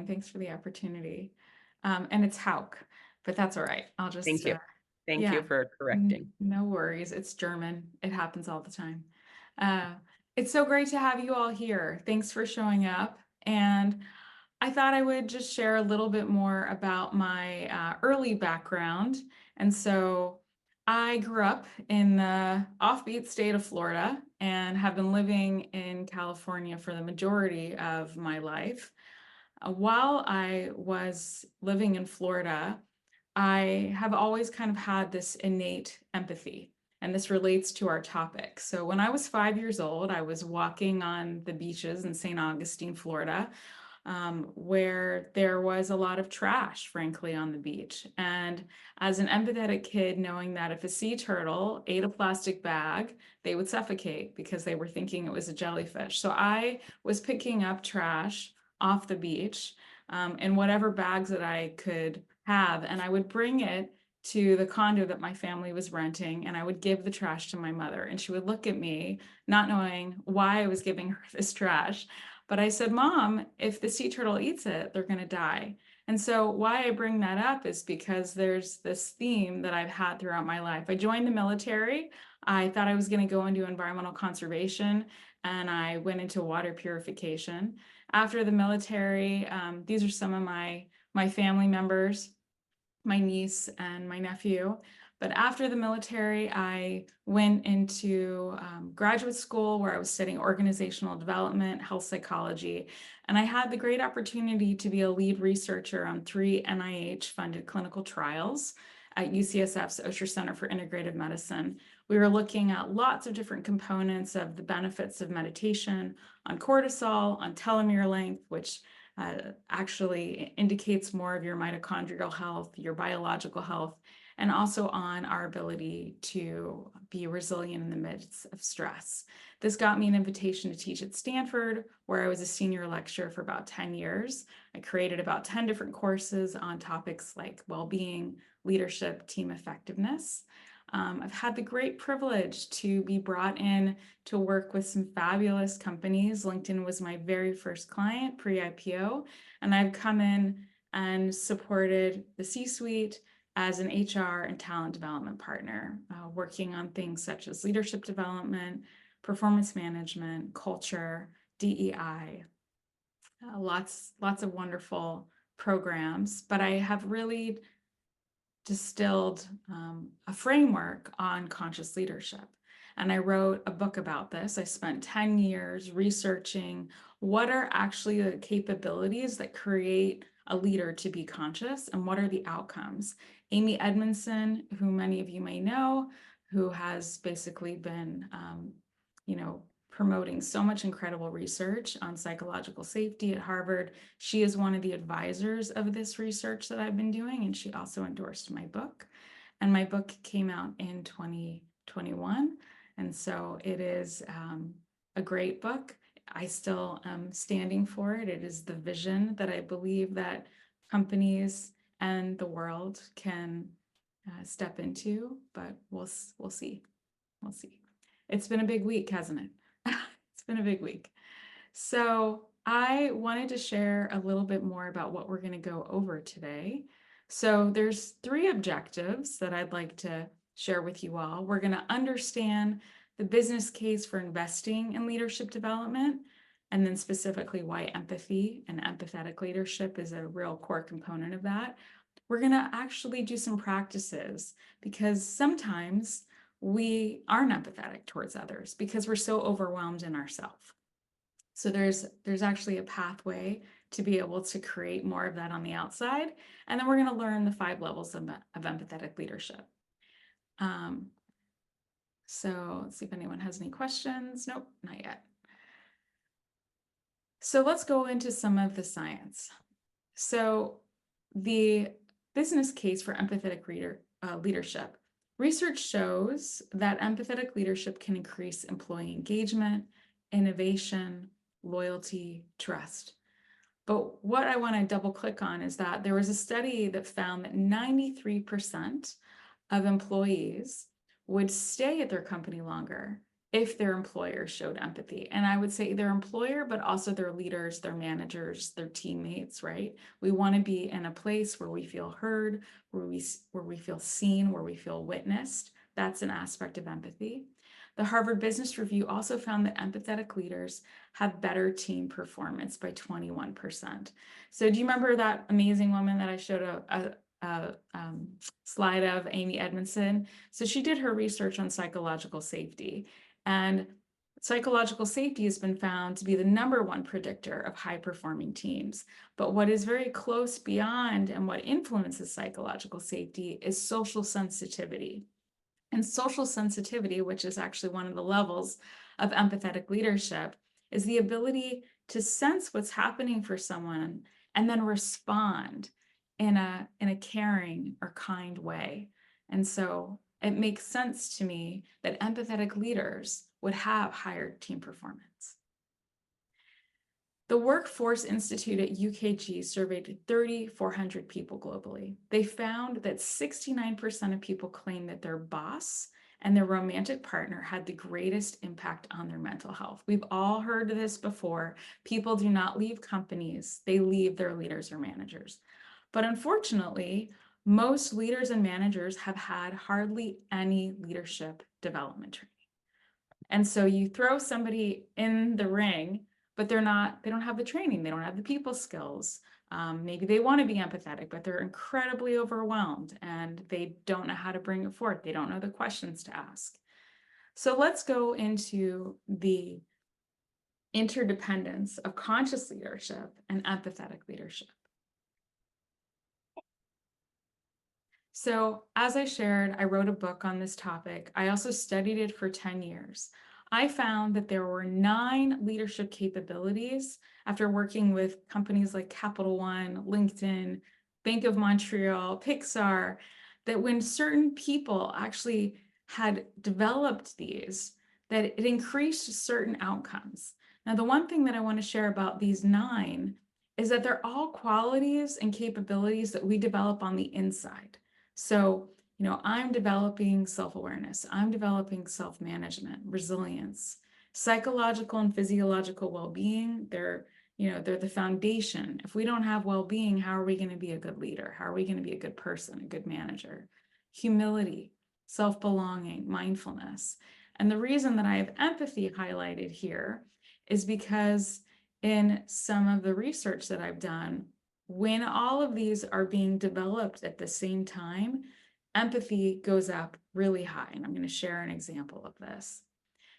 Thanks for the opportunity. And it's Hauck, but that's all right. I'll Thank just, you. Thank you yeah, for correcting. no worries. It's German. It happens all the time. Uh, it's so great to have you all here. Thanks for showing up. And I thought I would just share a little bit more about my early background. And so I grew up in the offbeat state of Florida and have been living in California for the majority of my life. While I was living in Florida, I have always kind of had this innate empathy, and this relates to our topic. So, when I was 5 years old, I was walking on the beaches in St. Augustine, Florida, where there was a lot of trash, frankly, on the beach. And as an empathetic kid, knowing that if a sea turtle ate a plastic bag, they would suffocate because they were thinking it was a jellyfish. So, I was picking up trash off the beach in whatever bags that I could have, and I would bring it to the condo that my family was renting, and I would give the trash to my mother, and she would look at me, not knowing why I was giving her this trash. But I said, Mom, if the sea turtle eats it, they're going to die. And so, why I bring that up is because there's this theme that I've had throughout my life. I joined the military. I thought I was going to go into environmental conservation, and I went into water purification. After the military, these are some of my family members, my niece and my nephew. But after the military, I went into graduate school where I was studying organizational development, health psychology, and I had the great opportunity to be a lead researcher on 3 NIH-funded clinical trials at UCSF's Osher Center for Integrative Medicine. We were looking at lots of different components of the benefits of meditation on cortisol, on telomere length, which actually indicates more of your mitochondrial health, your biological health, and also on our ability to be resilient in the midst of stress. This got me an invitation to teach at Stanford, where I was a senior lecturer for about 10 years. I created about 10 different courses on topics like well-being, leadership, team effectiveness. I've had the great privilege to be brought in to work with some fabulous companies. LinkedIn was my very first client pre-IPO, and I've come in and supported the C-suite as an HR and talent development partner, working on things such as leadership development, performance management, culture, DEI, lots of wonderful programs. But I have really distilled a framework on conscious leadership. And I wrote a book about this. I spent 10 years researching what are actually the capabilities that create a leader to be conscious and what are the outcomes. Amy Edmondson, who many of you may know, who has basically been, promoting so much incredible research on psychological safety at Harvard. She is one of the advisors of this research that I've been doing, and she also endorsed my book. And my book came out in 2021. And so it is a great book. I still am standing for it. It is the vision that I believe that companies and the world can step into, but we'll see. We'll see. It's been a big week, hasn't it? It's been a big week. So I wanted to share a little bit more about what we're going to go over today. So there's 3 objectives that I'd like to share with you all. We're going to understand the business case for investing in leadership development, and then specifically why empathy and empathetic leadership is a real core component of that. We're going to actually do some practices because sometimes we aren't empathetic towards others because we're so overwhelmed in ourselves. So there's actually a pathway to be able to create more of that on the outside. And then we're going to learn the 5 levels of empathetic leadership. So let's see if anyone has any questions. Nope, not yet. So let's go into some of the science. So the business case for empathetic leadership. Research shows that empathetic leadership can increase employee engagement, innovation, loyalty, trust. But what I want to double click on is that there was a study that found that 93% of employees would stay at their company longer if their employer showed empathy. And I would say their employer, but also their leaders, their managers, their teammates, right? We want to be in a place where we feel heard, where we feel seen, where we feel witnessed. That's an aspect of empathy. The Harvard Business Review also found that empathetic leaders have better team performance by 21%. So do you remember that amazing woman that I showed a slide of, Amy Edmondson? So she did her research on psychological safety, and psychological safety has been found to be the #1 predictor of high-performing teams. But what is very close beyond and what influences psychological safety is social sensitivity. And social sensitivity, which is actually one of the levels of empathetic leadership, is the ability to sense what's happening for someone and then respond in a caring or kind way. And so it makes sense to me that empathetic leaders would have higher team performance. The Workforce Institute at UKG surveyed 3,400 people globally. They found that 69% of people claim that their boss and their romantic partner had the greatest impact on their mental health. We've all heard this before. People do not leave companies, they leave their leaders or managers. But unfortunately, most leaders and managers have had hardly any leadership development training. And so you throw somebody in the ring, but they don't have the training, they don't have the people skills. Maybe they want to be empathetic, but they're incredibly overwhelmed and they don't know how to bring it forth. They don't know the questions to ask. So let's go into the interdependence of conscious leadership and empathetic leadership. So as I shared, I wrote a book on this topic. I also studied it for 10 years. I found that there were 9 leadership capabilities after working with companies like Capital One, LinkedIn, Bank of Montreal, Pixar, that when certain people actually had developed these, that it increased certain outcomes. Now, the one thing that I want to share about these 9 is that they're all qualities and capabilities that we develop on the inside. So, I'm developing self-awareness, I'm developing self-management, resilience, psychological and physiological well-being. They're the foundation. If we don't have well-being, how are we going to be a good leader? How are we going to be a good person, a good manager? Humility, self-belonging, mindfulness. And the reason that I have empathy highlighted here is because in some of the research that I've done, when all of these are being developed at the same time, empathy goes up really high. And I'm going to share an example of this.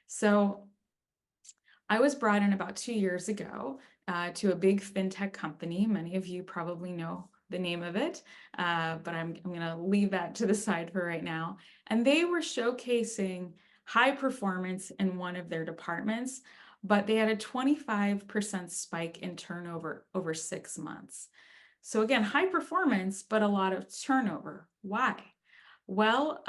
So I was brought in about 2 years ago to a big fintech company. Many of you probably know the name of it, but I'm going to leave that to the side for right now. And they were showcasing high performance in one of their departments, but they had a 25% spike in turnover over 6 months. So again, high performance, but a lot of turnover. Why? Well,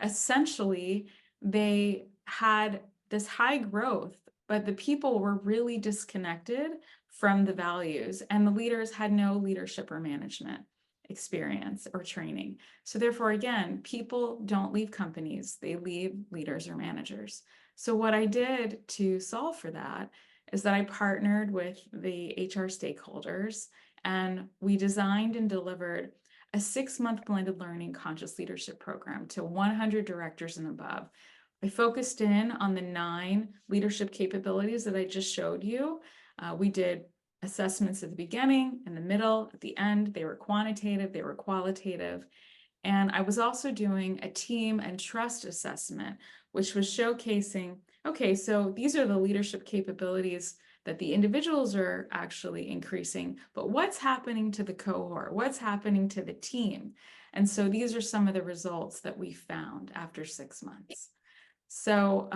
essentially, they had this high growth, but the people were really disconnected from the values, and the leaders had no leadership or management experience or training. So therefore, again, people don't leave companies, they leave leaders or managers. So what I did to solve for that is that I partnered with the HR stakeholders, and we designed and delivered a 6-month blended learning conscious leadership program to 100 directors and above. I focused in on the 9 leadership capabilities that I just showed you. We did assessments at the beginning, in the middle, at the end. They were quantitative, they were qualitative. And I was also doing a team and trust assessment, which was showcasing, okay, so these are the leadership capabilities that the individuals are actually increasing, but what's happening to the cohort? What's happening to the team? And so these are some of the results that we found after 6 months. So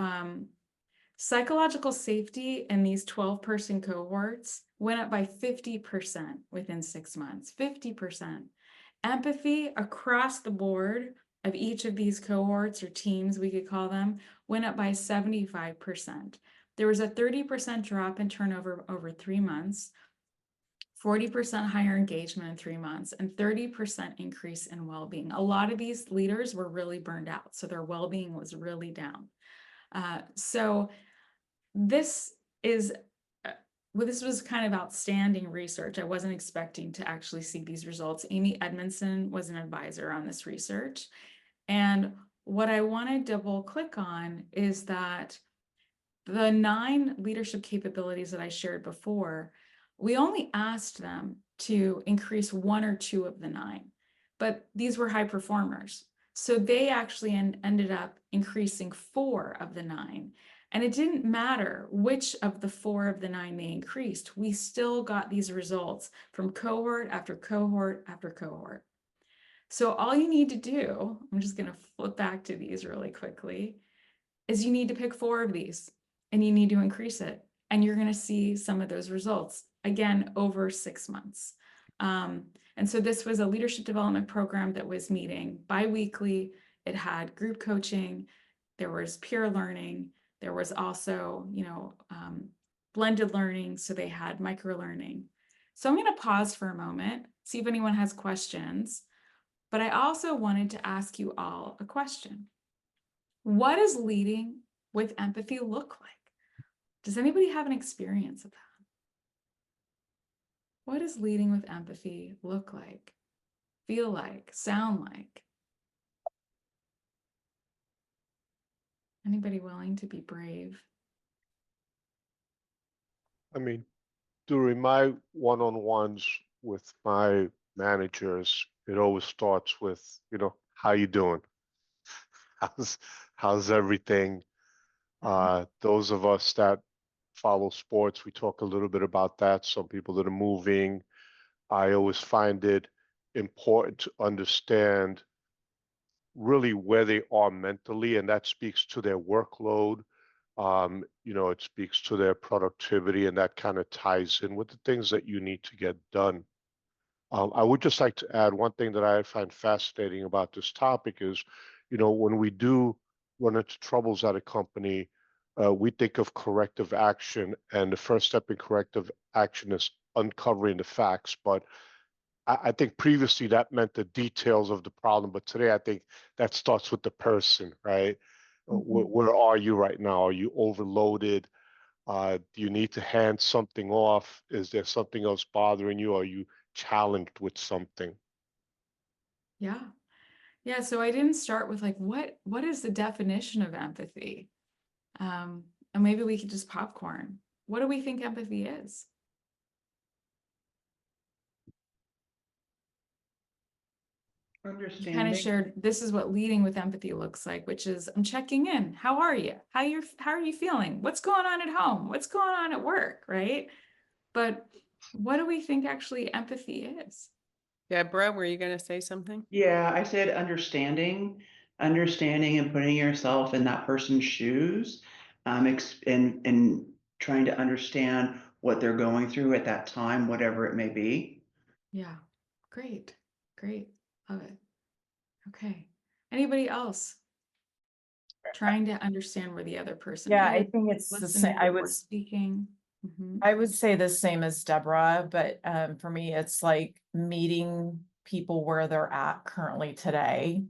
psychological safety in these 12-person cohorts went up by 50% within 6 months, 50%. Empathy across the board of each of these cohorts or teams, we could call them, went up by 75%. There was a 30% drop in turnover over 3 months, 40% higher engagement in 3 months, and 30% increase in well-being. A lot of these leaders were really burned out, so their well-being was really down. So this is, well, this was kind of outstanding research. I wasn't expecting to actually see these results. Amy Edmondson was an advisor on this research. And what I want to double click on is that the 9 leadership capabilities that I shared before, we only asked them to increase 1 or 2 of the 9, but these were high performers. So they actually ended up increasing 4 of the 9. And it didn't matter which of the 4 of the 9 they increased. We still got these results from cohort after cohort after cohort. So all you need to do, I'm just going to flip back to these really quickly, is you need to pick 4 of these and you need to increase it. And you're going to see some of those results, again, over 6 months. And so this was a leadership development program that was meeting bi-weekly. It had group coaching. There was peer learning. There was also, blended learning. So they had micro learning. So I'm going to pause for a moment, see if anyone has questions. But I also wanted to ask you all a question. What does leading with empathy look like? Does anybody have an experience of that? What does leading with empathy look like, feel like, sound like? Anybody willing to be brave? I mean, during my one-on-ones with my managers, it always starts with, how you doing? How's how's everything? Those of us that follow sports, we talk a little bit about that. Some people that are moving, I always find it important to understand really where they are mentally, and that speaks to their workload. It speaks to their productivity, and that kind of ties in with the things that you need to get done. I would just like to add one thing that I find fascinating about this topic is, when we do run into troubles at a company, we think of corrective action, and the first step in corrective action is uncovering the facts. But I think previously that meant the details of the problem, but today I think that starts with the person, right? Where are you right now? Are you overloaded? Do you need to hand something off? Is there something else bothering you? Are you challenged with something? Yeah. Yeah. So I didn't start with like, what is the definition of empathy? And maybe we could just popcorn. What do we think empathy is? You kind of Understanding. shared this is what leading with empathy looks like, which is I'm checking in. How are you? How are you feeling? What's going on at home? What's going on at work? Right? But what do we think actually empathy is? Deborah, were you going to say something? Yeah, I said understanding and putting yourself in that person's shoes, and trying to understand what they're going through at that time, whatever it may be. Yeah. Great. Great. Love it. Okay. Anybody else trying to understand where the other person Yeah, I is, think it's the listening same. before speaking? I would say the same as Deborah, but for me, it's like meeting people where they're at currently today.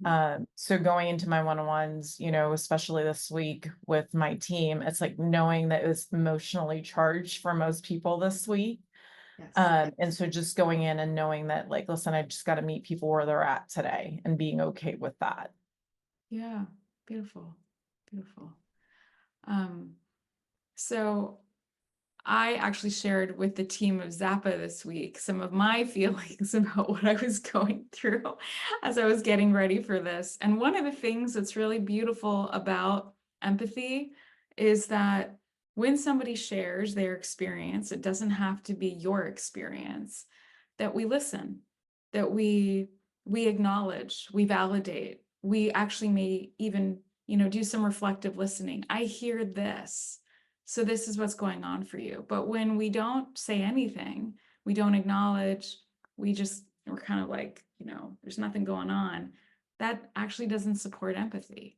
So going into my one-on-ones, especially this week with my team, it's like knowing that it was emotionally charged for most people this week. Yes. And so just going in and knowing that, like, listen, I just got to meet people where they're at today and being okay with that. Yeah. Beautiful. Beautiful. So I actually shared with the team of Xapa this week some of my feelings about what I was going through as I was getting ready for this. And one of the things that's really beautiful about empathy is that when somebody shares their experience, it doesn't have to be your experience, that we listen, that we acknowledge, we validate, we actually may even, do some reflective listening. I hear this. So this is what's going on for you. But when we don't say anything, we don't acknowledge, we're kind of like, there's nothing going on. That actually doesn't support empathy.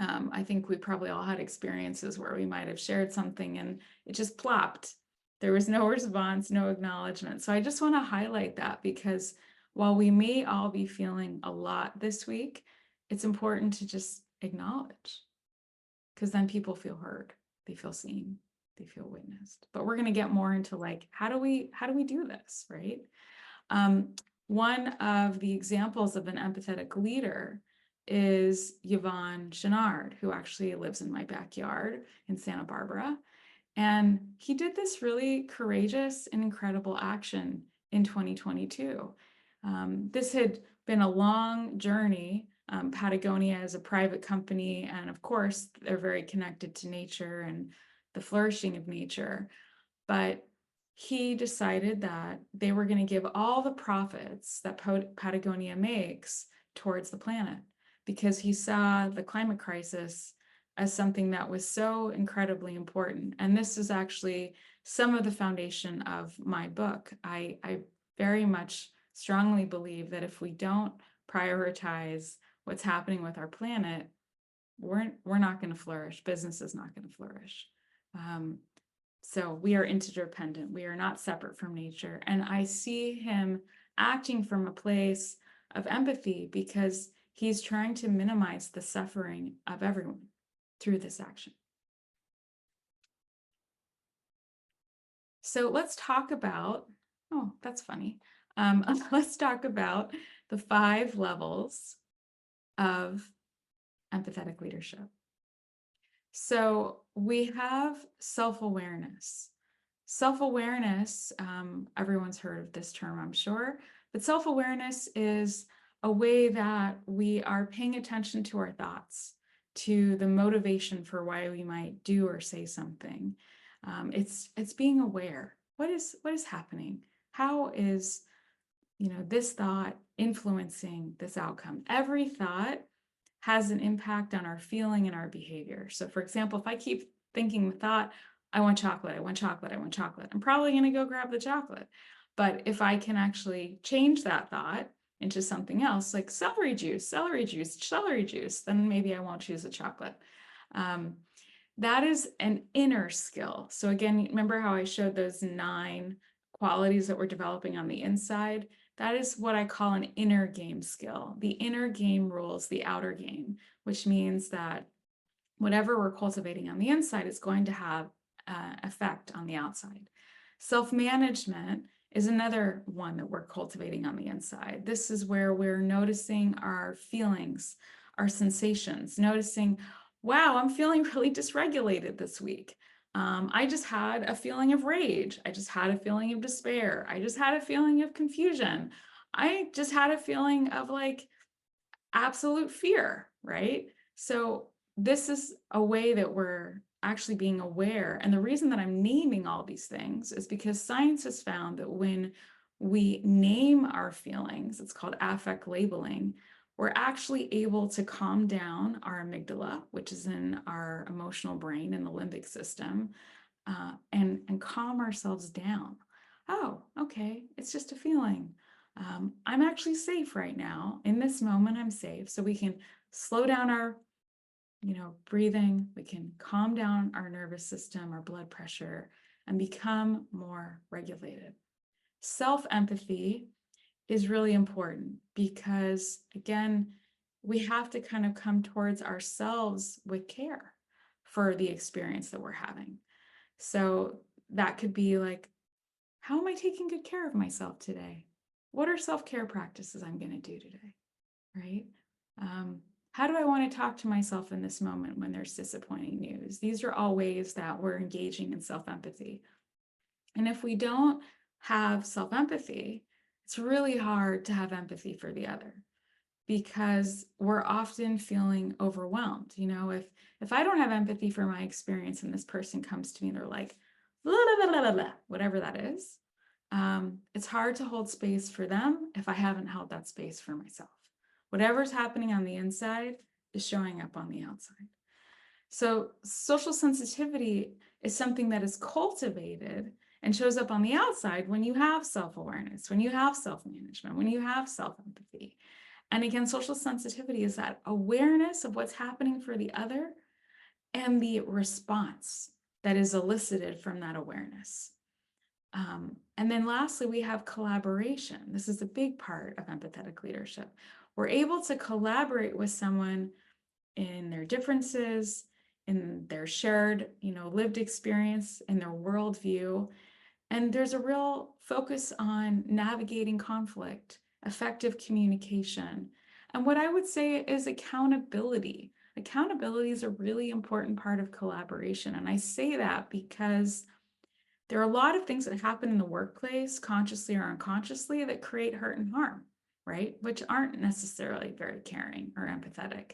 I think we probably all had experiences where we might have shared something and it just plopped. There was no response, no acknowledgement. So I just want to highlight that because while we may all be feeling a lot this week, it's important to just acknowledge. because then people feel heard, they feel seen, they feel witnessed. But we're going to get more into like, how do we do this, right? One of the examples of an empathetic leader is Yvon Chouinard, who actually lives in my backyard in Santa Barbara. And he did this really courageous and incredible action in 2022. This had been a long journey. Patagonia is a private company, and of course, they're very connected to nature and the flourishing of nature. But he decided that they were going to give all the profits that Patagonia makes towards the planet, because he saw the climate crisis as something that was so incredibly important. And this is actually some of the foundation of my book. I very much strongly believe that if we don't prioritize what's happening with our planet, we're not going to flourish. Business is not going to flourish. So we are interdependent. We are not separate from nature. And I see him acting from a place of empathy because he's trying to minimize the suffering of everyone through this action. So let's talk about, oh, that's funny. Let's talk about the 5 levels of empathetic leadership. So we have self-awareness. Self-awareness, everyone's heard of this term, I'm sure, but self-awareness is a way that we are paying attention to our thoughts, to the motivation for why we might do or say something. It's being aware. What is happening? How is, this thought influencing this outcome? Every thought has an impact on our feeling and our behavior. So for example, if I keep thinking the thought, I want chocolate, I want chocolate, I want chocolate, I'm probably going to go grab the chocolate. But if I can actually change that thought into something else, like celery juice, then maybe I won't choose a chocolate. That is an inner skill. So again, remember how I showed those 9 qualities that we're developing on the inside? That is what I call an inner game skill. The inner game rules the outer game, which means that whatever we're cultivating on the inside is going to have effect on the outside. Self-management is another one that we're cultivating on the inside. This is where we're noticing our feelings, our sensations, noticing, wow, I'm feeling really dysregulated this week. I just had a feeling of rage. I just had a feeling of despair. I just had a feeling of confusion. I just had a feeling of like absolute fear, right? So this is a way that we're actually being aware. And the reason that I'm naming all these things is because science has found that when we name our feelings, it's called affect labeling, we're actually able to calm down our amygdala, which is in our emotional brain in the limbic system, and calm ourselves down. Oh, okay, it's just a feeling. I'm actually safe right now. In this moment, I'm safe. So we can slow down our, breathing. We can calm down our nervous system, our blood pressure, and become more regulated. Self-empathy is really important because, again, we have to kind of come towards ourselves with care for the experience that we're having. So that could be like, how am I taking good care of myself today? What are self-care practices I'm going to do today, right? How do I want to talk to myself in this moment when there's disappointing news? These are all ways that we're engaging in self-empathy. And if we don't have self-empathy, it's really hard to have empathy for the other because we're often feeling overwhelmed. If I don't have empathy for my experience and this person comes to me, they're like, blah, blah, blah, blah, blah, whatever that is. It's hard to hold space for them if I haven't held that space for myself. Whatever's happening on the inside is showing up on the outside. So social sensitivity is something that is cultivated and shows up on the outside when you have self-awareness, when you have self-management, when you have self-empathy. And again, social sensitivity is that awareness of what's happening for the other and the response that is elicited from that awareness. And then lastly, we have collaboration. This is a big part of empathetic leadership. We're able to collaborate with someone in their differences, in their shared, lived experience, in their worldview. And there's a real focus on navigating conflict, effective communication, and what I would say is accountability. Accountability is a really important part of collaboration. And I say that because there are a lot of things that happen in the workplace, consciously or unconsciously, that create hurt and harm, right? Which aren't necessarily very caring or empathetic.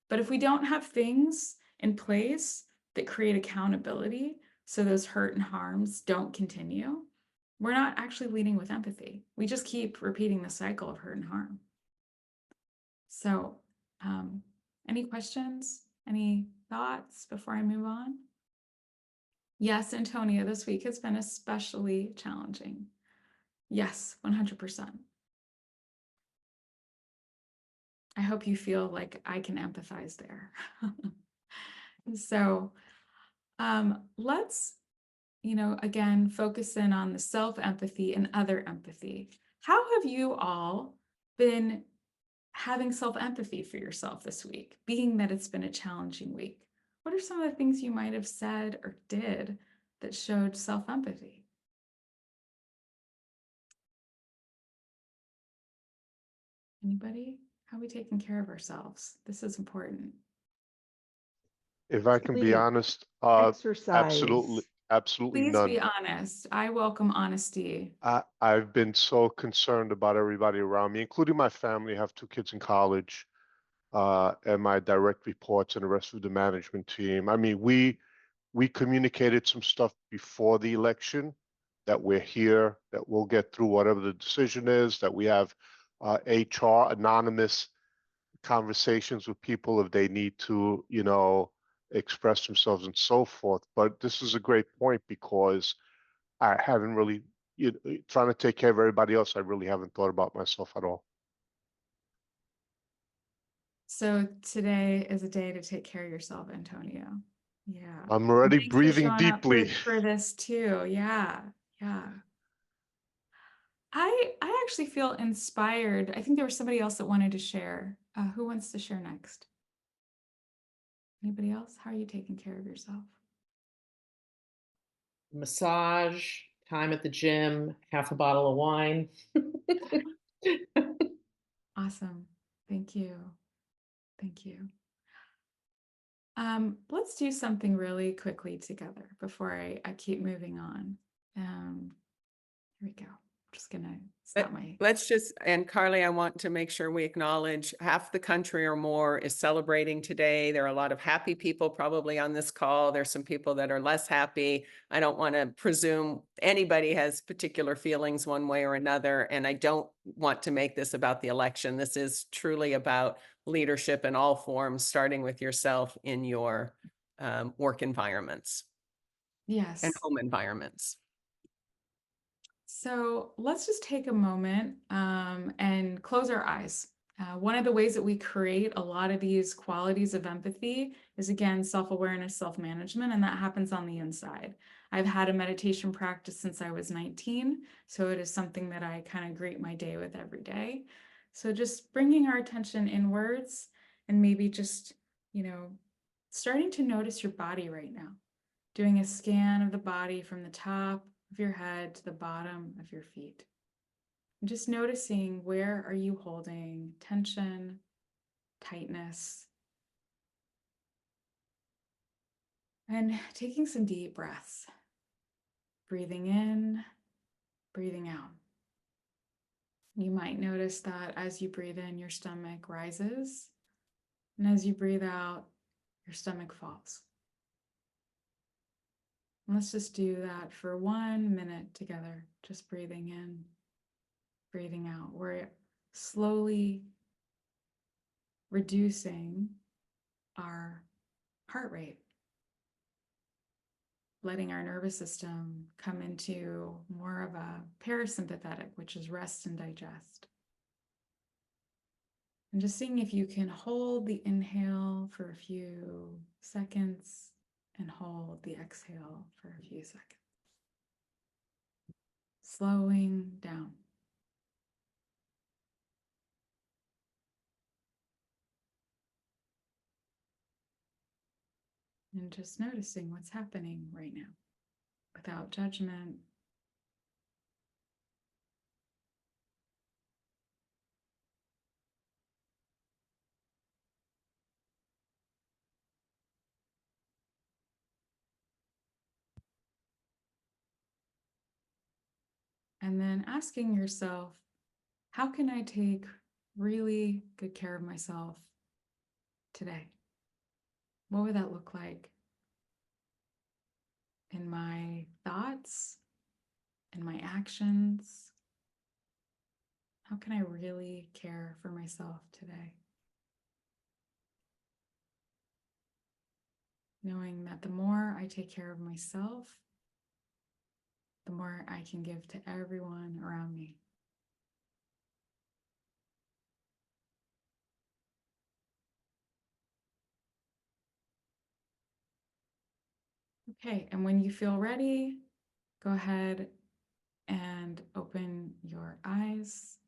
But if we don't have things in place that create accountability, so those hurt and harms don't continue, we're not actually leading with empathy. We just keep repeating the cycle of hurt and harm. So, any questions? Any thoughts before I move on? Yes, Antonia, this week has been especially challenging. Yes, 100%. I hope you feel like I can empathize there. So, let's, again, focus in on the self-empathy and other empathy. How have you all been having self-empathy for yourself this week, being that it's been a challenging week? What are some of the things you might have said or did that showed self-empathy? Anybody? How are we taking care of ourselves? This is important. If I can be Sleep, honest, exercise. absolutely Please none. be honest. I welcome honesty. I've been so concerned about everybody around me, including my family. I have 2 kids in college, and my direct reports and the rest of the management team. I mean, we communicated some stuff before the election that we're here, that we'll get through whatever the decision is, that we have HR anonymous conversations with people if they need to, express themselves and so forth. But this is a great point because I haven't really, trying to take care of everybody else, I really haven't thought about myself at all. So today is a day to take care of yourself, Antonio. Yeah. I'm already Thanks for breathing showing up deeply. for this too. Yeah. Yeah. I actually feel inspired. I think there was somebody else that wanted to share. Who wants to share next? Anybody else? How are you taking care of yourself? Massage, time at the gym, half a bottle of wine. Awesome. Thank you. Thank you. Let's do something really quickly together before I keep moving on. Here we go. I'm just gonna stop my. Let's just, and Carly, I want to make sure we acknowledge half the country or more is celebrating today. There are a lot of happy people probably on this call. There's some people that are less happy. I don't want to presume anybody has particular feelings one way or another. And I don't want to make this about the election. This is truly about leadership in all forms, starting with yourself in your work environments Yes. and home environments. So let's just take a moment and close our eyes. One of the ways that we create a lot of these qualities of empathy is, again, self-awareness, self-management, and that happens on the inside. I've had a meditation practice since I was 19, so it is something that I kind of greet my day with every day. So just bringing our attention inwards and maybe just, starting to notice your body right now, doing a scan of the body from the top of your head to the bottom of your feet. And just noticing, where are you holding tension, tightness, and taking some deep breaths, breathing in, breathing out. You might notice that as you breathe in, your stomach rises, and as you breathe out, your stomach falls. And let's just do that for 1 minute together, just breathing in, breathing out. We're slowly reducing our heart rate, letting our nervous system come into more of a parasympathetic, which is rest and digest. And just seeing if you can hold the inhale for a few seconds and hold the exhale for a few seconds. Slowing down. And just noticing what's happening right now without judgment. And then asking yourself, how can I take really good care of myself today? What would that look like in my thoughts, in my actions? How can I really care for myself today? Knowing that the more I take care of myself, the more I can give to everyone around me. Okay, and when you feel ready, go ahead and open your eyes.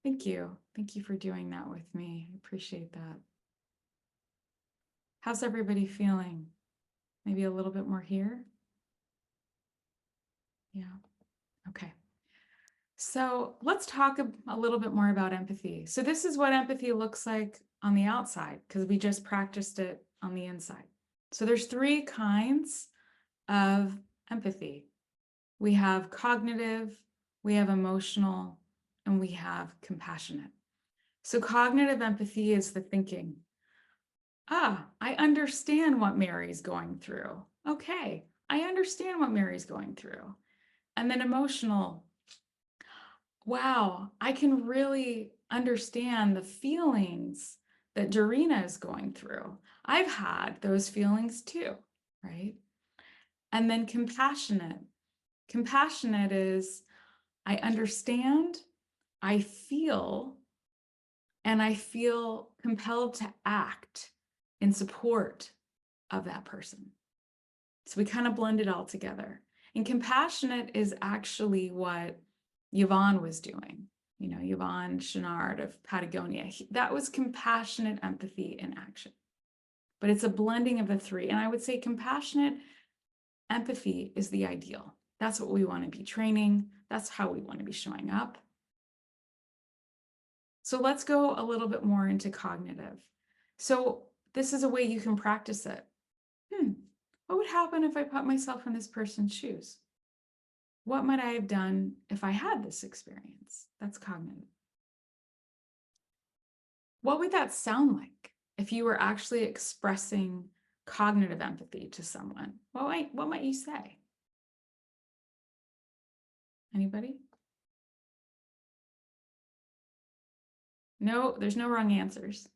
Thank you. Thank you for doing that with me. I appreciate that. How's everybody feeling? Maybe a little bit more here? Yeah. Okay. So let's talk a little bit more about empathy. So this is what empathy looks like on the outside, because we just practiced it on the inside. So there's 3 kinds of empathy. We have cognitive, we have emotional, and we have compassionate. So cognitive empathy is the thinking. I understand what Mary's going through. Okay, I understand what Mary's going through. And then emotional. Wow, I can really understand the feelings that Dorina is going through. I've had those feelings too, right? And then compassionate. Compassionate is I understand, I feel, and I feel compelled to act in support of that person. So we kind of blend it all together. And compassionate is actually what Yvonne was doing. You know, Yvonne Chenard of Patagonia. That was compassionate empathy in action. But it's a blending of the 3. And I would say compassionate empathy is the ideal. That's what we want to be training. That's how we want to be showing up. So let's go a little bit more into cognitive. So this is a way you can practice it. What would happen if I put myself in this person's shoes? What might I have done if I had this experience? That's cognitive. What would that sound like if you were actually expressing cognitive empathy to someone? What might you say? Anybody? No, there's no wrong answers.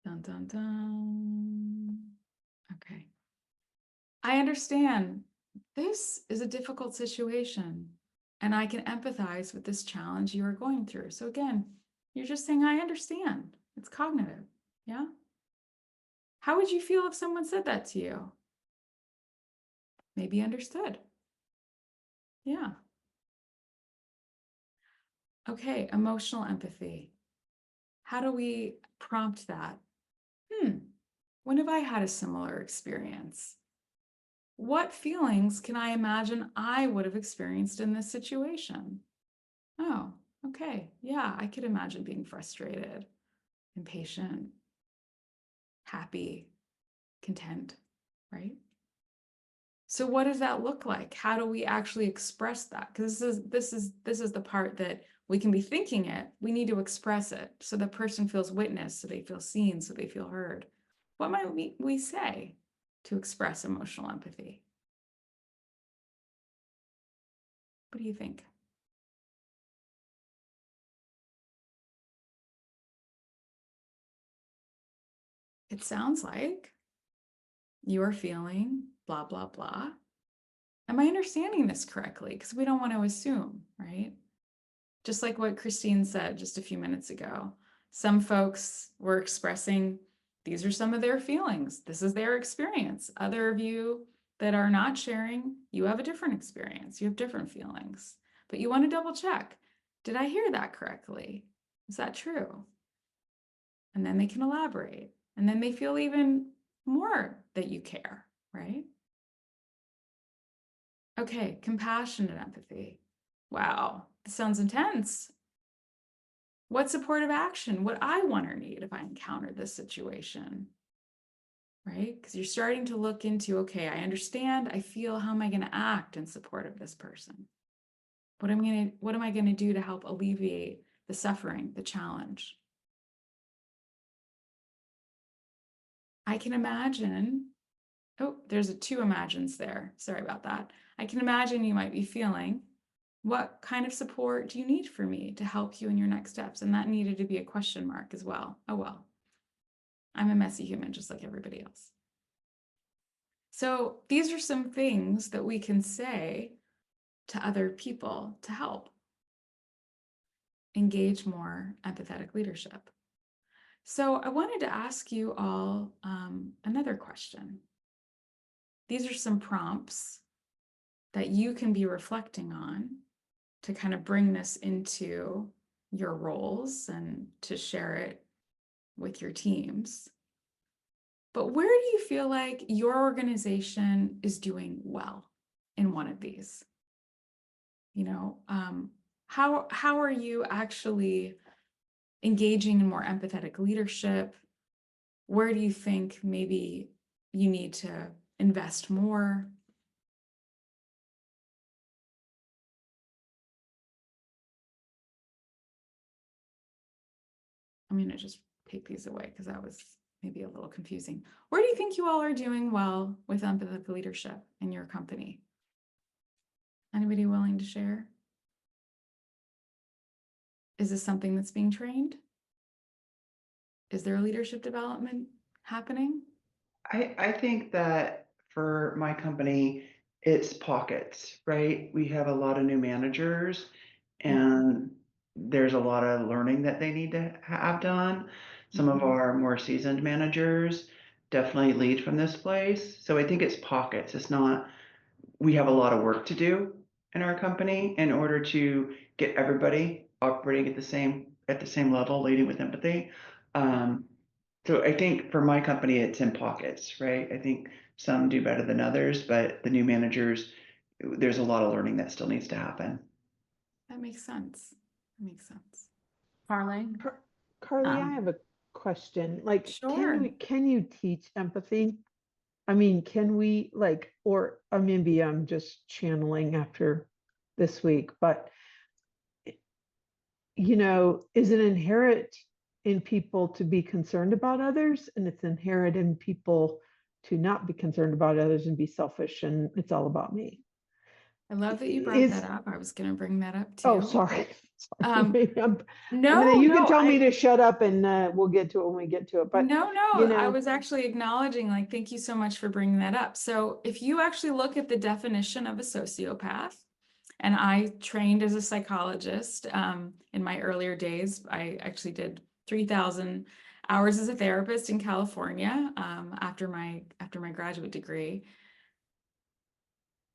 Dun, dun, dun. Okay. I understand this is a difficult situation and I can empathize with this challenge you are going through. So again, you're just saying, I understand. It's cognitive. Yeah. How would you feel if someone said that to you? Maybe understood. Yeah. Okay, emotional empathy. How do we prompt that? When have I had a similar experience? What feelings can I imagine I would have experienced in this situation? Oh, okay. Yeah, I could imagine being frustrated, impatient, happy, content, right? So what does that look like? How do we actually express that? Because this is the part that we can be thinking it. We need to express it so the person feels witnessed, so they feel seen, so they feel heard. What might we say to express emotional empathy? What do you think? It sounds like you are feeling blah, blah, blah. Am I understanding this correctly? Because we don't want to assume, right? Just like what Christine said just a few minutes ago. Some folks were expressing, these are some of their feelings. This is their experience. Other of you that are not sharing, you have a different experience. You have different feelings. but you want to double check. Did I hear that correctly? Is that true? And then they can elaborate. And then they feel even more that you care, right? Okay, compassionate empathy. Wow, this sounds intense. What supportive action would I want or need if I encountered this situation? Right? Because you're starting to look into, okay, I understand, I feel, how am I going to act in support of this person? What am I going to do to help alleviate the suffering, the challenge? I can imagine, oh, there's two imagines there. Sorry about that. I can imagine you might be feeling, what kind of support do you need from me to help you in your next steps? And that needed to be a question mark as well. Oh, well, I'm a messy human just like everybody else. So these are some things that we can say to other people to help engage more empathetic leadership. So I wanted to ask you all another question. These are some prompts that you can be reflecting on to kind of bring this into your roles and to share it with your teams. But where do you feel like your organization is doing well in one of these? You know, how are you actually engaging in more empathetic leadership? Where do you think maybe you need to invest more? I'm going to just take these away because that was maybe a little confusing. Where do you think you all are doing well with empathetic leadership in your company? Anybody willing to share? Is this something that's being trained? Is there leadership development happening? I think that for my company, it's pockets, right? We have a lot of new managers and there's a lot of learning that they need to have done. Some of our more seasoned managers definitely lead from this place. So I think it's pockets. It's not, we have a lot of work to do in our company in order to get everybody operating at the same level, leading with empathy. So I think for my company, it's in pockets, right? I think some do better than others, but the new managers, there's a lot of learning that still needs to happen. That makes sense. That makes sense. Carly? Carly, I have a question. Like, Sure. can you teach empathy? I mean, can we or maybe I'm just channeling after this week, but is it inherent in people to be concerned about others, and it's inherent in people to not be concerned about others and be selfish and it's all about me? I love that you brought that up. I was going to bring that up too. Oh, sorry. No, you can tell me to shut up and we'll get to it when we get to it. But no, I was actually acknowledging, like, thank you so much for bringing that up. So if you actually look at the definition of a sociopath, and I trained as a psychologist in my earlier days. I actually did 3,000 hours as a therapist in California after my graduate degree.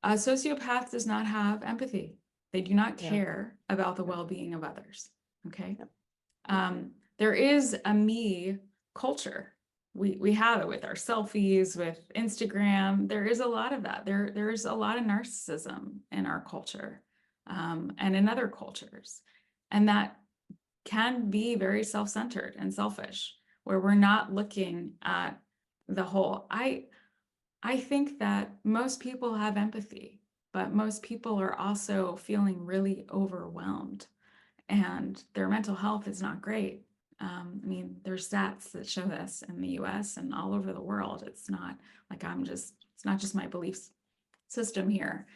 A sociopath does not have empathy. They do not care about the well-being of others. Okay. There is a me culture. We have it with our selfies, with Instagram. There is a lot of that. There's a lot of narcissism in our culture and in other cultures. And that can be very self-centered and selfish, where we're not looking at the whole. I think that most people have empathy, but most people are also feeling really overwhelmed and their mental health is not great. I mean, there's stats that show this in the US and all over the world. It's not like it's not just my belief system here.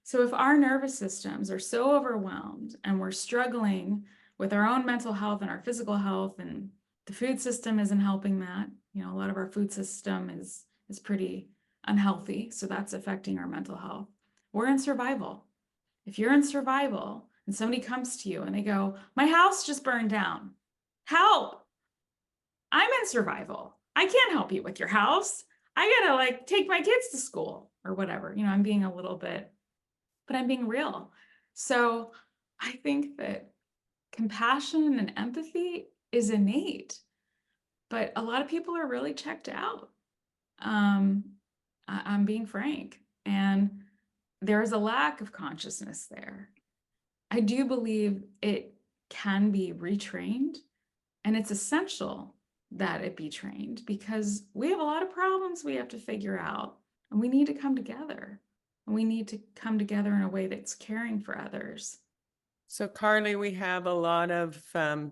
So if our nervous systems are so overwhelmed and we're struggling with our own mental health and our physical health, and the food system isn't helping that, a lot of our food system is pretty unhealthy. So that's affecting our mental health. We're in survival. If you're in survival and somebody comes to you and they go, my house just burned down. Help! I'm in survival. I can't help you with your house. I gotta take my kids to school or whatever. I'm being a little bit, but I'm being real. So I think that compassion and empathy is innate, but a lot of people are really checked out. I'm being frank, and there's a lack of consciousness there. I do believe it can be retrained, and it's essential that it be trained because we have a lot of problems we have to figure out, and we need to come together. And we need to come together in a way that's caring for others. So Carly, we have a lot of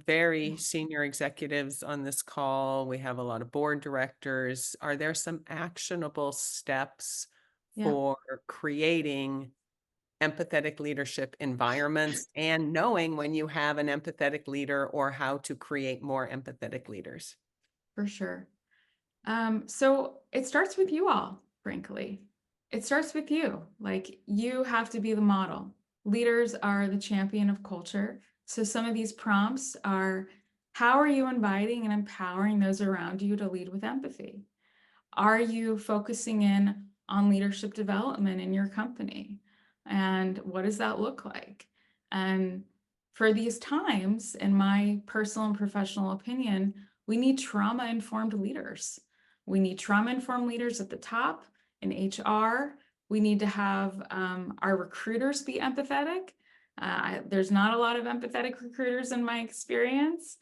very senior executives on this call. We have a lot of board directors. Are there some actionable steps Yeah. for creating empathetic leadership environments and knowing when you have an empathetic leader or how to create more empathetic leaders? For sure. So it starts with you all, frankly. It starts with you. Like, you have to be the model. Leaders are the champion of culture. So some of these prompts are, how are you inviting and empowering those around you to lead with empathy? Are you focusing in on leadership development in your company? And what does that look like? And for these times, in my personal and professional opinion, we need trauma-informed leaders. We need trauma-informed leaders at the top in HR. We need to have our recruiters be empathetic. There's not a lot of empathetic recruiters in my experience.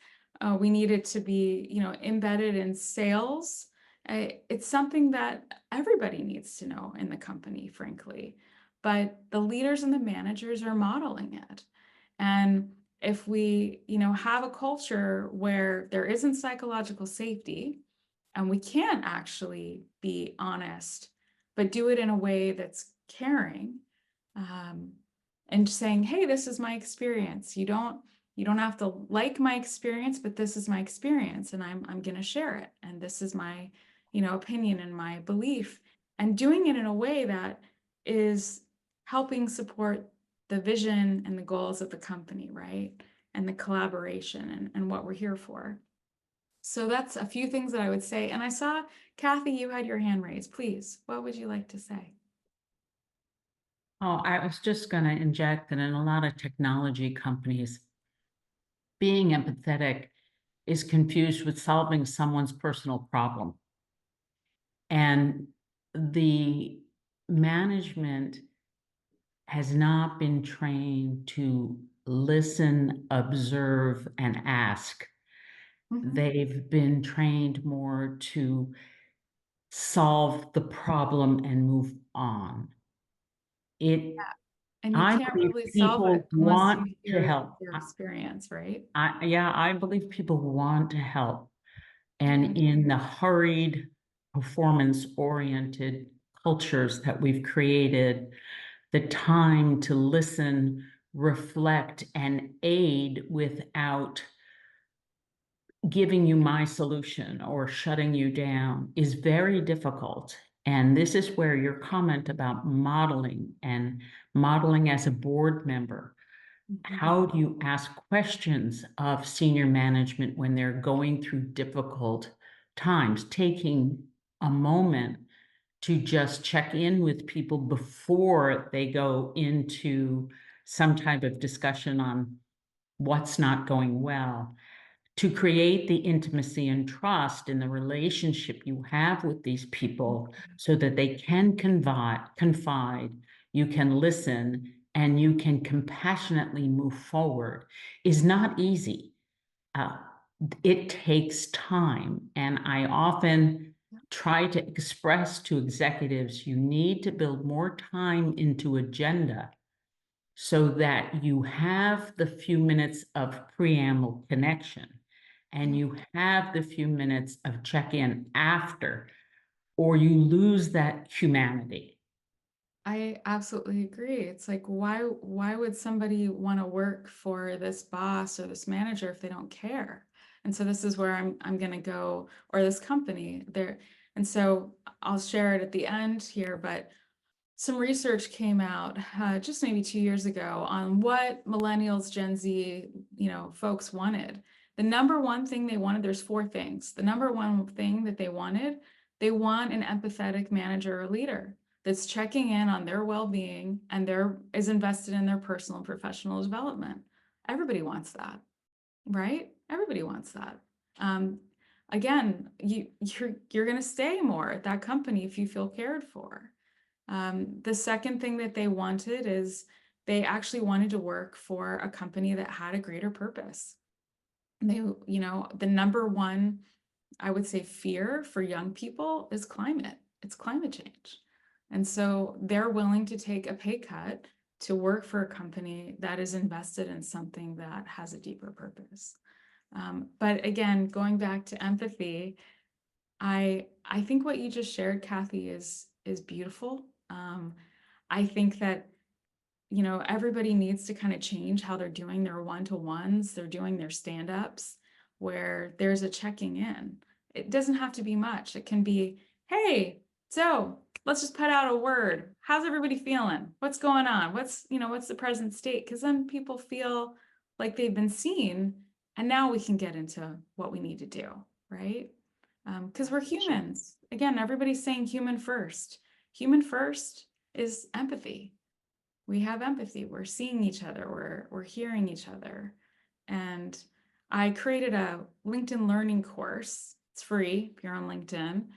We need it to be, embedded in sales. It's something that everybody needs to know in the company, frankly. But the leaders and the managers are modeling it. And if we, have a culture where there isn't psychological safety and we can't actually be honest, but do it in a way that's caring, and saying, hey, this is my experience. You don't have to like my experience, but this is my experience and I'm going to share it. And this is my, opinion and my belief, and doing it in a way that is helping support the vision and the goals of the company, right? And the collaboration and what we're here for. So that's a few things that I would say. And I saw, Kathy, you had your hand raised. Please, what would you like to say? Oh, I was just going to inject that in a lot of technology companies, being empathetic is confused with solving someone's personal problem. And the management has not been trained to listen, observe, and ask. They've been trained more to solve the problem and move on. And you I can't believe really solve people it unless want you to hear help. their experience, right? I believe people want to help. And in the hurried, performance-oriented cultures that we've created, the time to listen, reflect, and aid without giving you my solution or shutting you down is very difficult. And this is where your comment about modeling and modeling as a board member. How do you ask questions of senior management when they're going through difficult times? Taking a moment to just check in with people before they go into some type of discussion on what's not going well, to create the intimacy and trust in the relationship you have with these people so that they can confide, you can listen, and you can compassionately move forward is not easy. It takes time. And I often try to express to executives, you need to build more time into agenda so that you have the few minutes of preamble connection and you have the few minutes of check-in after, or you lose that humanity. I absolutely agree. It's like, why would somebody want to work for this boss or this manager if they don't care? And so this is where I'm going to go, or this company there. And so I'll share it at the end here, but some research came out just maybe 2 years ago on what millennials, Gen Z, folks wanted. The number one thing they wanted, there's 4 things. The number one thing that they want an empathetic manager or leader. that's checking in on their well-being and is invested in their personal and professional development. Everybody wants that, right? Everybody wants that. Again, you're going to stay more at that company if you feel cared for. The second thing that they wanted is they actually wanted to work for a company that had a greater purpose. They, the number one, I would say, fear for young people is climate. It's climate change. And so they're willing to take a pay cut to work for a company that is invested in something that has a deeper purpose. But again, going back to empathy, I think what you just shared, Kathy, is beautiful. I think that, everybody needs to kind of change how they're doing their one-to-ones, they're doing their stand-ups, where there's a checking in. It doesn't have to be much. It can be, hey, so let's just put out a word. How's everybody feeling? What's going on? What's the present state? Because then people feel like they've been seen, and now we can get into what we need to do, right? Because we're humans. Again, everybody's saying human first. Human first is empathy. We have empathy. We're seeing each other. We're hearing each other. And I created a LinkedIn learning course. It's free if you're on LinkedIn.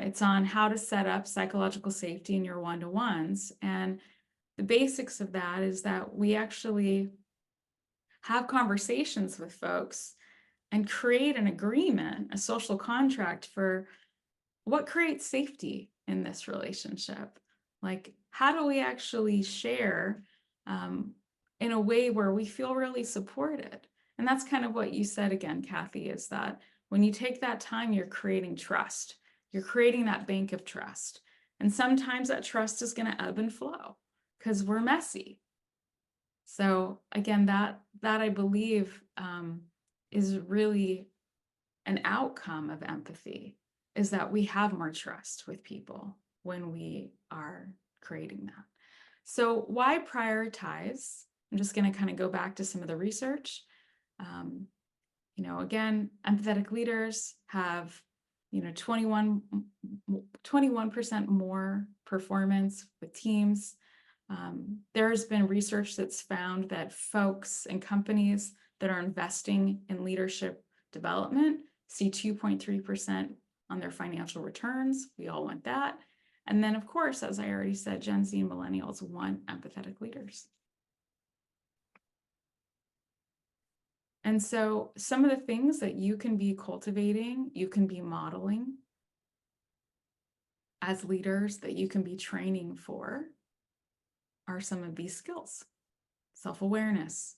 It's on how to set up psychological safety in your one-to-ones. And the basics of that is that we actually have conversations with folks and create an agreement, a social contract for what creates safety in this relationship. Like, how do we actually share in a way where we feel really supported? And that's kind of what you said again, Kathy, is that when you take that time, you're creating trust. You're creating that bank of trust. And sometimes that trust is going to ebb and flow because we're messy. So again, that I believe is really an outcome of empathy, is that we have more trust with people when we are creating that. So why prioritize? I'm just going to kind of go back to some of the research. Again, empathetic leaders have 21% more performance with teams. There's been research that's found that folks and companies that are investing in leadership development see 2.3% on their financial returns. We all want that. And then, of course, as I already said, Gen Z and millennials want empathetic leaders. And so some of the things that you can be cultivating, you can be modeling as leaders, that you can be training for, are some of these skills. Self-awareness.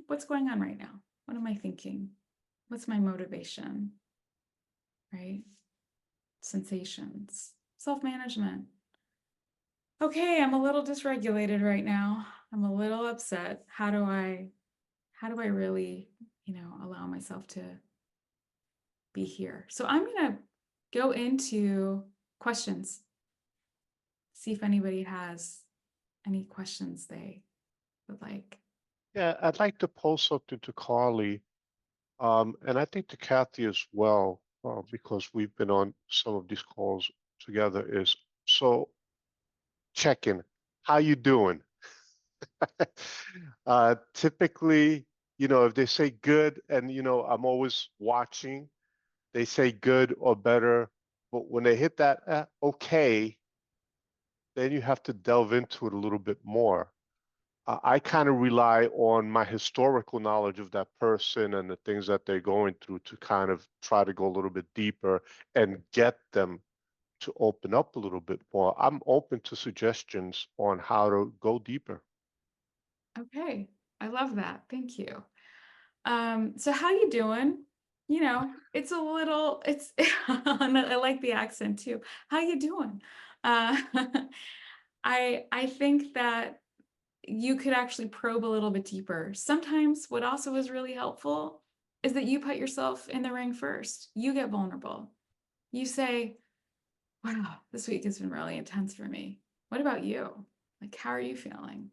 What's going on right now? What am I thinking? What's my motivation? Right? Sensations. Self-management. Okay, I'm a little dysregulated right now. I'm a little upset. How do I really, allow myself to be here? So I'm going to go into questions. See if anybody has any questions they would like. Yeah, I'd like to pose something to Carley, and I think to Kathy as well, because we've been on some of these calls together, is so check-in. How you doing? Typically, if they say good, and I'm always watching, they say good or better, but when they hit that okay, then you have to delve into it a little bit more. I kind of rely on my historical knowledge of that person and the things that they're going through to kind of try to go a little bit deeper and get them to open up a little bit more. I'm open to suggestions on how to go deeper. Okay, I love that. Thank you. So how you doing? It's I like the accent too. How you doing? I think that you could actually probe a little bit deeper. Sometimes what also is really helpful is that you put yourself in the ring first. You get vulnerable. You say, wow, this week has been really intense for me. What about you? Like, how are you feeling?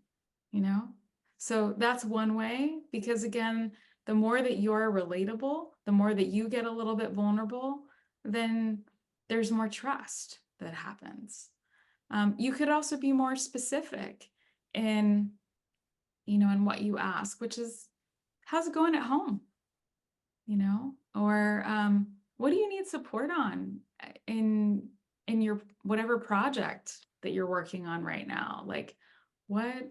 So that's one way, because again, the more that you're relatable, the more that you get a little bit vulnerable, then there's more trust that happens. You could also be more specific in, in what you ask, which is, how's it going at home? Or what do you need support on in your whatever project that you're working on right now? Like what,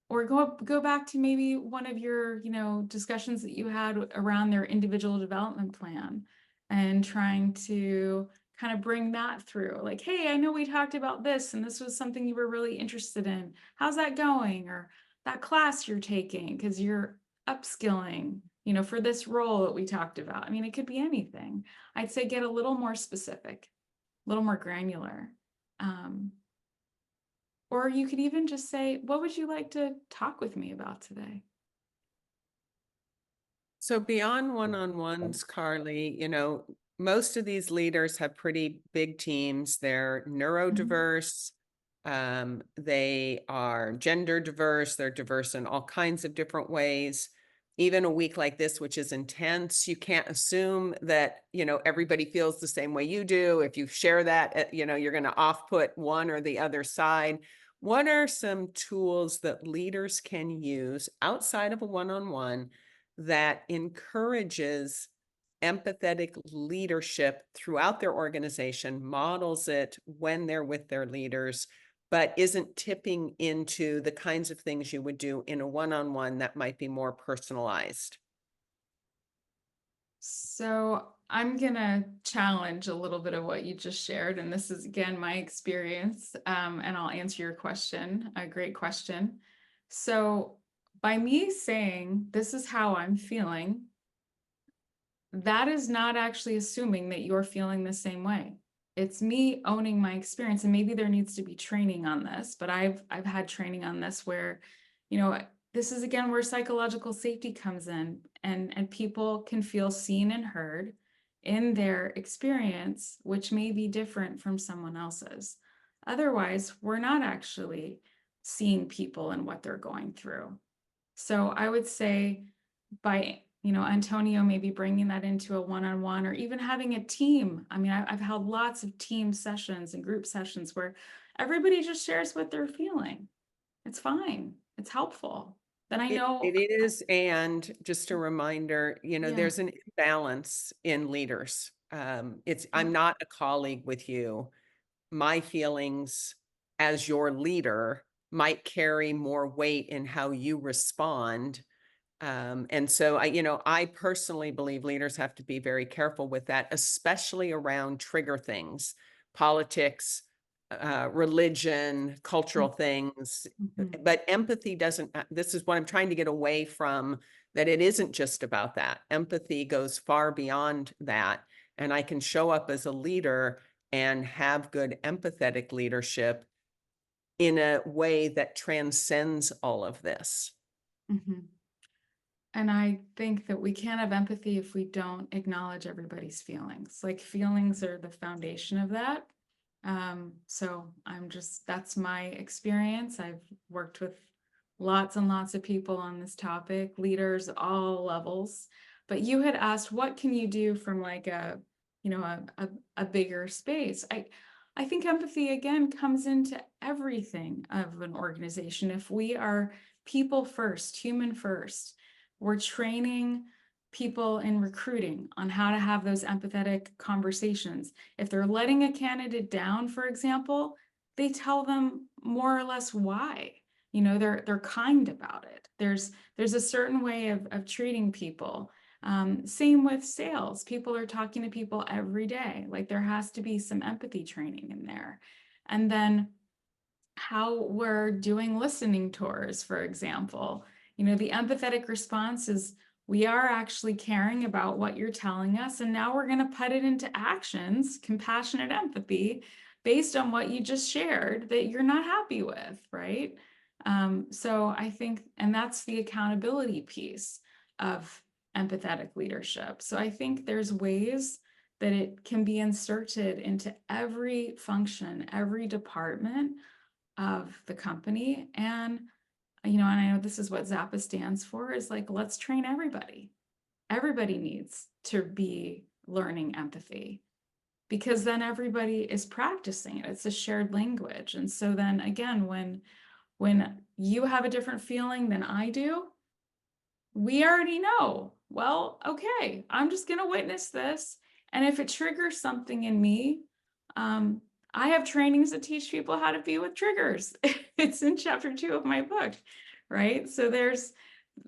or go back to maybe one of your, discussions that you had around their individual development plan and trying to kind of bring that through. Like, hey, I know we talked about this and this was something you were really interested in. How's that going? Or that class you're taking because you're upskilling, for this role that we talked about. I mean, it could be anything. I'd say get a little more specific, a little more granular. Or you could even just say, what would you like to talk with me about today? So beyond one-on-ones, Carly, most of these leaders have pretty big teams. They're neurodiverse. They are gender diverse. They're diverse in all kinds of different ways. Even a week like this, which is intense, you can't assume that, everybody feels the same way you do. If you share that, you're going to off-put one or the other side. What are some tools that leaders can use outside of a one-on-one that encourages empathetic leadership throughout their organization, models it when they're with their leaders, but isn't tipping into the kinds of things you would do in a one-on-one that might be more personalized? So I'm gonna challenge a little bit of what you just shared, and this is again my experience, and I'll answer your question, a great question. So by me saying, this is how I'm feeling, that is not actually assuming that you're feeling the same way. It's me owning my experience, and maybe there needs to be training on this, but I've had training on this where, this is again where psychological safety comes in, and people can feel seen and heard in their experience, which may be different from someone else's. Otherwise, we're not actually seeing people and what they're going through. So I would say by, Antonio maybe bringing that into a one-on-one or even having a team. I mean, I've held lots of team sessions and group sessions where everybody just shares what they're feeling. It's fine. It's helpful. Then I know. It is, and just a reminder, Yeah. there's an imbalance in leaders. I'm not a colleague with you. My feelings as your leader might carry more weight in how you respond. And so I personally believe leaders have to be very careful with that, especially around trigger things, politics, religion, cultural things. Mhm. But empathy doesn't, this is what I'm trying to get away from, that it isn't just about that. Empathy goes far beyond that. And I can show up as a leader and have good empathetic leadership in a way that transcends all of this. Mhm. And I think that we can't have empathy if we don't acknowledge everybody's feelings. Like feelings are the foundation of that. So that's my experience. I've worked with lots and lots of people on this topic, leaders, all levels. But you had asked, what can you do from like a bigger space? I think empathy again comes into everything of an organization. If we are people first, human first, we're training people in recruiting on how to have those empathetic conversations. If they're letting a candidate down, for example, they tell them more or less why. They're kind about it. There's a certain way of treating people. Same with sales. People are talking to people every day. Like there has to be some empathy training in there. And then how we're doing listening tours, for example. The empathetic response is we are actually caring about what you're telling us, and now we're going to put it into actions, compassionate empathy, based on what you just shared that you're not happy with, right? So I think, and that's the accountability piece of empathetic leadership. So I think there's ways that it can be inserted into every function, every department of the company. And I know this is what Xapa stands for, is like, let's train everybody. Everybody needs to be learning empathy. because then everybody is practicing it. It's a shared language. And so then again, when you have a different feeling than I do, we already know, well, okay, I'm just going to witness this. And if it triggers something in me, I have trainings that teach people how to be with triggers. It's in chapter 2 of my book, right? So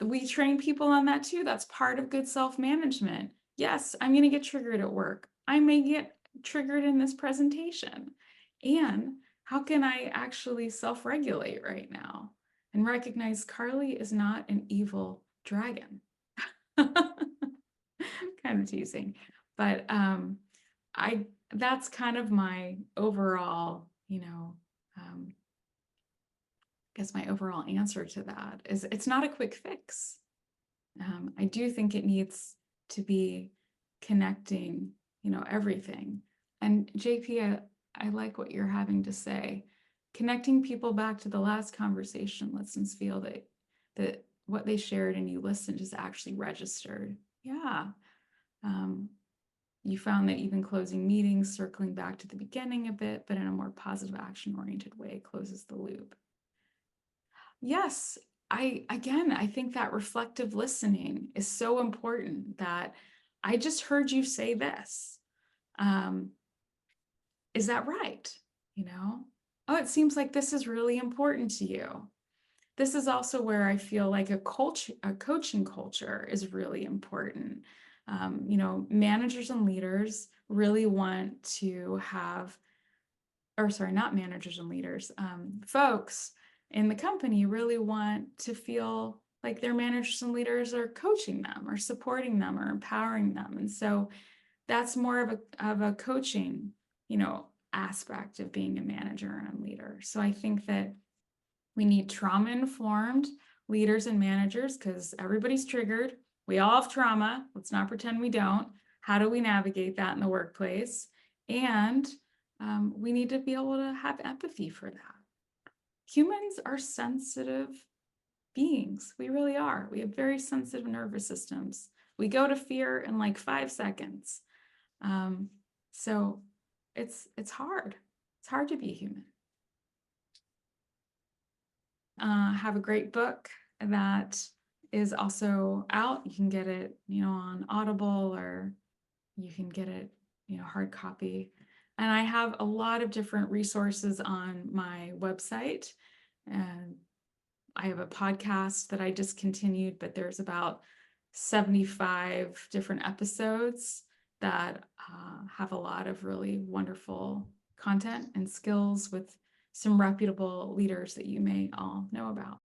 we train people on that too. That's part of good self-management. Yes, I'm going to get triggered at work. I may get triggered in this presentation. And how can I actually self-regulate right now and recognize Carley is not an evil dragon? Kind of teasing, but that's kind of my overall, I guess my overall answer to that is it's not a quick fix. I do think it needs to be connecting, everything. And JP, I like what you're having to say. Connecting people back to the last conversation lets them feel that what they shared and you listened is actually registered. Yeah. You found that even closing meetings, circling back to the beginning a bit, but in a more positive action-oriented way, closes the loop. Yes, I think that reflective listening is so important, that I just heard you say this. Is that right? Oh, it seems like this is really important to you. This is also where I feel like a coaching culture is really important. Managers and leaders really want to have, or sorry, not managers and leaders, folks in the company really want to feel like their managers and leaders are coaching them or supporting them or empowering them. And so that's more of a coaching, aspect of being a manager and a leader. So I think that we need trauma-informed leaders and managers, because everybody's triggered. We all have trauma. Let's not pretend we don't. How do we navigate that in the workplace? And we need to be able to have empathy for that. Humans are sensitive beings. We really are. We have very sensitive nervous systems. We go to fear in like 5 seconds. So it's hard. It's hard to be human. Have a great book that is also out. You can get it, on Audible, or you can get it, hard copy. And I have a lot of different resources on my website. And I have a podcast that I discontinued, but there's about 75 different episodes that have a lot of really wonderful content and skills with some reputable leaders that you may all know about.